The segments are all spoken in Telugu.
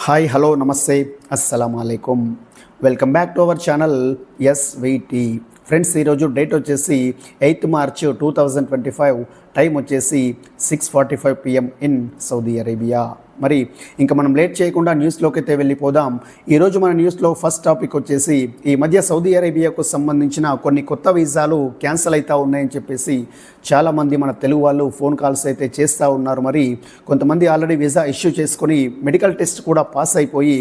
హాయ్ హలో నమస్తే అస్సలం అయికం welcome back to our channel SVT friends. ఈరోజు డేట్ వచ్చేసి 8 మార్చ్ 2025, టైం వచ్చేసి 6:45 PM ఇన్ సౌదీ అరేబియా. మరి ఇంకా మనం లేట్ చేయకుండా న్యూస్లోకి అయితే వెళ్ళిపోదాం. ఈరోజు మన న్యూస్లో ఫస్ట్ టాపిక్ వచ్చేసి ఈ మధ్య సౌదీ అరేబియాకు సంబంధించిన కొన్ని కొత్త వీసాలు క్యాన్సిల్ అవుతూ ఉన్నాయని చెప్పేసి చాలామంది మన తెలుగు వాళ్ళు ఫోన్ కాల్స్ అయితే చేస్తూ ఉన్నారు. మరి కొంతమంది ఆల్రెడీ వీసా ఇష్యూ చేసుకొని మెడికల్ టెస్ట్ కూడా పాస్ అయిపోయి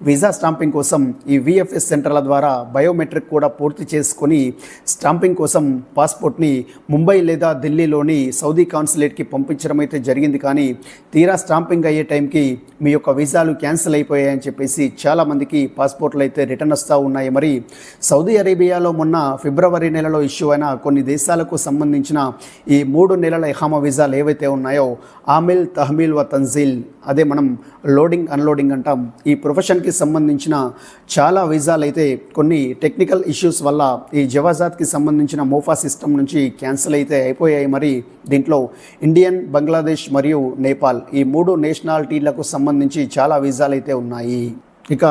వీసా స్టాంపింగ్ కోసం ఈ VFS సెంటర్ల ద్వారా బయోమెట్రిక్ కూడా పూర్తి చేసుకొని స్టాంపింగ్ కోసం పాస్పోర్ట్ని ముంబై లేదా ఢిల్లీలోని సౌదీ కాన్సులేట్కి పంపించడం అయితే జరిగింది. కానీ తీరా స్టాంపింగ్ అయ్యే టైంకి మీ యొక్క వీసాలు క్యాన్సిల్ అయిపోయాయని చెప్పేసి చాలామందికి పాస్పోర్ట్లు అయితే రిటర్న్ వస్తూ ఉన్నాయి. మరి సౌదీ అరేబియాలో మొన్న ఫిబ్రవరి నెలలో ఇష్యూ అయిన కొన్ని దేశాలకు సంబంధించిన ఈ 3 నెలల ఇహామా వీసాలు ఏవైతే ఉన్నాయో ఆమిల్, తహమీల్ వ తన్జీల్, అదే మనం లోడింగ్ అన్లోడింగ్ అంటాం, ఈ ప్రొఫెషన్కి సంబంధించిన చాలా వీసాలు అయితే కొన్ని టెక్నికల్ ఇష్యూస్ వల్ల ఈ జవాజాత్కి సంబంధించిన మోఫా సిస్టమ్ నుంచి క్యాన్సిల్ అయితే అయిపోయాయి. మరి దీంట్లో ఇండియన్, బంగ్లాదేశ్ మరియు నేపాల్ ఈ 3 నేషనాలిటీలకు సంబంధించి చాలా వీసాలు అయితే ఉన్నాయి. ఇక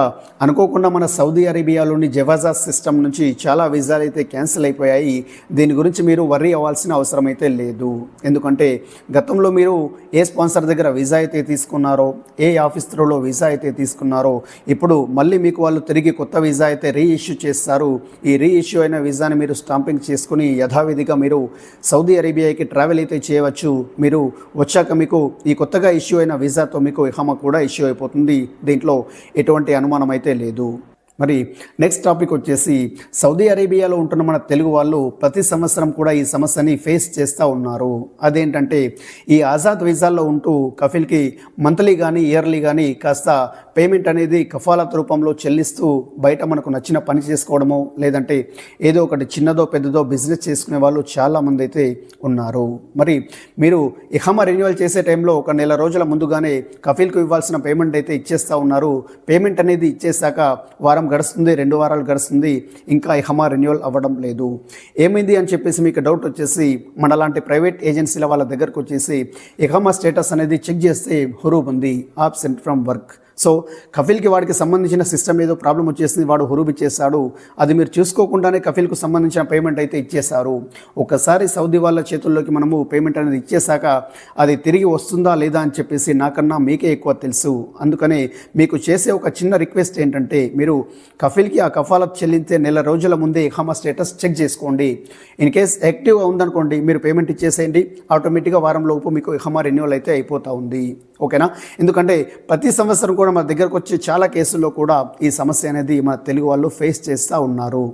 అనుకోకుండా మన సౌదీ అరేబియాలోని జవాజా సిస్టమ్ నుంచి చాలా వీసాలు అయితే క్యాన్సిల్ అయిపోయాయి. దీని గురించి మీరు వర్రీ అవ్వాల్సిన అవసరం అయితే లేదు. ఎందుకంటే గతంలో మీరు ఏ స్పాన్సర్ దగ్గర వీసా అయితే తీసుకున్నారో, ఏ ఆఫీస్ త్రూలో వీసా అయితే తీసుకున్నారో, ఇప్పుడు మళ్ళీ మీకు వాళ్ళు తిరిగి కొత్త వీసా అయితే రీఇష్యూ చేస్తారు. ఈ రీఇష్యూ అయిన వీసాని మీరు స్టాంపింగ్ చేసుకుని యథావిధిగా మీరు సౌదీ అరేబియాకి ట్రావెల్ అయితే చేయవచ్చు. మీరు వచ్చాక మీకు ఈ కొత్తగా ఇష్యూ అయిన వీసాతో మీకు ఇహామా కూడా ఇష్యూ అయిపోతుంది. దీంట్లో ఎటువంటి అనుమానం అయితే లేదు. మరి నెక్స్ట్ టాపిక్ వచ్చేసి సౌదీ అరేబియాలో ఉంటున్న మన తెలుగు వాళ్ళు ప్రతి సంవత్సరం కూడా ఈ సమస్యని ఫేస్ చేస్తూ ఉన్నారు. అదేంటంటే ఈ ఆజాద్ వీసాల్లో ఉంటూ కఫీల్కి మంత్లీ కానీ ఇయర్లీ కానీ కాస్త పేమెంట్ అనేది కఫాలత్ రూపంలో చెల్లిస్తూ బయట మనకు నచ్చిన పని చేసుకోవడమో లేదంటే ఏదో ఒకటి చిన్నదో పెద్దదో బిజినెస్ చేసుకునే వాళ్ళు చాలామంది అయితే ఉన్నారు. మరి మీరు ఇహామా రెన్యువల్ చేసే టైంలో 1 నెల రోజుల ముందుగానే కఫీల్కు ఇవ్వాల్సిన పేమెంట్ అయితే ఇచ్చేస్తూ ఉన్నారు. పేమెంట్ అనేది ఇచ్చేసాక వారం గడుస్తుంది, 2 వారాలు గడుస్తుంది, ఇంకా ఇహామా రెన్యువల్ అవ్వడం లేదు. ఏమైంది అని చెప్పేసి మీకు డౌట్ వచ్చేసి మనలాంటి ప్రైవేట్ ఏజెన్సీల వాళ్ళ దగ్గరకు వచ్చేసి ఇహామా స్టేటస్ అనేది చెక్ చేస్తే హురూబ్ ఉంది, ఆబ్సెంట్ ఫ్రమ్ వర్క్. సో కఫీల్కి వాడికి సంబంధించిన సిస్టమ్ ఏదో ప్రాబ్లం వచ్చేసింది, వాడు హురూబ్ ఇచ్చేసాడు. అది మీరు చూసుకోకుండానే కఫీల్కు సంబంధించిన పేమెంట్ అయితే ఇచ్చేశారు. ఒకసారి సౌదీ వాళ్ళ చేతుల్లోకి మనము పేమెంట్ అనేది ఇచ్చేసాక అది తిరిగి వస్తుందా లేదా అని చెప్పేసి నాకన్నా మీకే ఎక్కువ తెలుసు. అందుకనే మీకు చేసే ఒక చిన్న రిక్వెస్ట్ ఏంటంటే మీరు కఫీల్కి ఆ కఫాలత్ చెల్లించే 1 నెల రోజుల ముందే ఇహామా స్టేటస్ చెక్ చేసుకోండి. ఇన్ కేస్ యాక్టివ్గా ఉందనుకోండి మీరు పేమెంట్ ఇచ్చేసేయండి, ఆటోమేటిక్గా వారంలోపు మీకు ఇహామా రెన్యువల్ అయితే అయిపోతూ ఉంది. ఓకేనా? ఎందుకంటే ప్రతి సంవత్సరం కూడా మన దగ్గరకు వచ్చే చాలా కేసుల్లో కూడా ఈ సమస్య అనేది మన తెలుగు వాళ్ళు ఫేస్ చేస్తూ ఉన్నారు.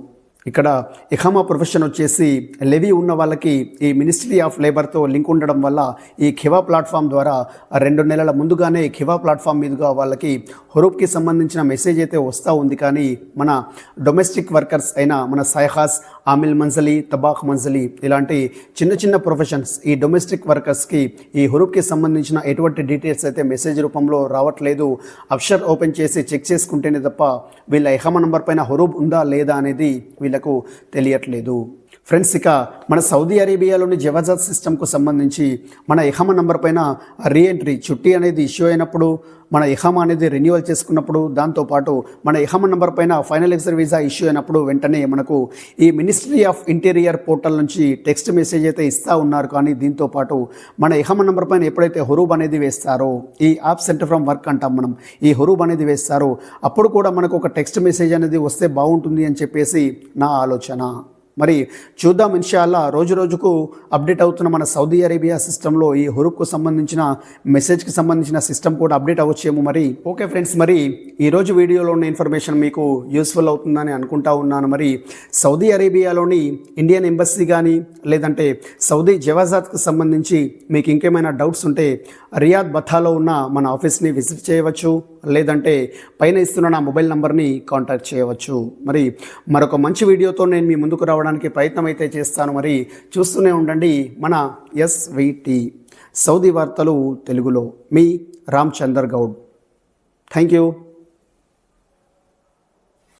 ఇక్కడ ఇహామా ప్రొఫెషన్ వచ్చేసి లెవీ ఉన్న వాళ్ళకి ఈ మినిస్ట్రీ ఆఫ్ లేబర్తో లింక్ ఉండడం వల్ల ఈ ఖివా ప్లాట్ఫామ్ ద్వారా 2 నెలల ముందుగానే ఖివా ప్లాట్ఫామ్ మీదుగా వాళ్ళకి హురూబ్కి సంబంధించిన మెసేజ్ అయితే వస్తూ ఉంది. కానీ మన డొమెస్టిక్ వర్కర్స్ అయిన మన సైహాస్, ఆమిల్ మంజలి, తబాఖ్ మంజలి ఇలాంటి చిన్న చిన్న ప్రొఫెషన్స్ ఈ డొమెస్టిక్ వర్కర్స్కి ఈ హురూబ్కి సంబంధించిన ఎటువంటి డీటెయిల్స్ అయితే మెసేజ్ రూపంలో రావట్లేదు. అఫ్షర్ ఓపెన్ చేసి చెక్ చేసుకుంటేనే తప్ప వీళ్ళ ఇహామా నంబర్ పైన హురూబ్ ఉందా లేదా అనేది వీళ్ళకు తెలియట్లేదు. ఫ్రెండ్స్, ఇక మన సౌదీ అరేబియాలోని జవాజాత్ సిస్టమ్కు సంబంధించి మన ఇహామా నంబర్ పైన రీఎంట్రీ చుట్టి అనేది ఇష్యూ అయినప్పుడు, మన ఇహామా అనేది రెన్యువల్ చేసుకున్నప్పుడు, దాంతోపాటు మన ఇహామా నంబర్ పైన ఫైనల్ ఎగ్జర్ వీసా ఇష్యూ అయినప్పుడు వెంటనే మనకు ఈ మినిస్ట్రీ ఆఫ్ ఇంటీరియర్ పోర్టల్ నుంచి టెక్స్ట్ మెసేజ్ అయితే ఇస్తూ ఉన్నారు. కానీ దీంతోపాటు మన ఇహామా నంబర్ పైన ఎప్పుడైతే హురూబ్ అనేది వేస్తారో, ఈ ఆబ్సెంట్ ఫ్రమ్ వర్క్ అంటాం మనం, ఈ హురూబ్ అనేది వేస్తారో అప్పుడు కూడా మనకు ఒక టెక్స్ట్ మెసేజ్ అనేది వస్తే బాగుంటుంది అని చెప్పేసి నా ఆలోచన. మరి చూద్దాం, ఇన్షాల్లా రోజు రోజుకు అప్డేట్ అవుతున్న మన సౌదీ అరేబియా సిస్టంలో ఈ హురూబ్కు సంబంధించిన మెసేజ్కి సంబంధించిన సిస్టమ్ కూడా అప్డేట్ అవ్వచ్చేమో. మరి ఓకే ఫ్రెండ్స్, మరి ఈరోజు వీడియోలో ఉన్న ఇన్ఫర్మేషన్ మీకు యూస్ఫుల్ అవుతుందని అనుకుంటా ఉన్నాను. మరి సౌదీ అరేబియాలోని ఇండియన్ ఎంబసీ కానీ లేదంటే సౌదీ జవాజాత్కి సంబంధించి మీకు ఇంకేమైనా డౌట్స్ ఉంటే రియాద్ బథాలో ఉన్న మన ఆఫీస్ని విజిట్ చేయవచ్చు, లేదంటే పైన ఇస్తున్న నా మొబైల్ నంబర్ని కాంటాక్ట్ చేయవచ్చు. మరి మరొక మంచి వీడియోతో నేను మీ ముందుకు రావడానికి ప్రయత్నం అయితే చేస్తాను. మరి చూస్తూనే ఉండండి మన ఎస్విటి సౌదీ వార్తలు తెలుగులో. మీ రామ్ చందర్ గౌడ్. Thank you.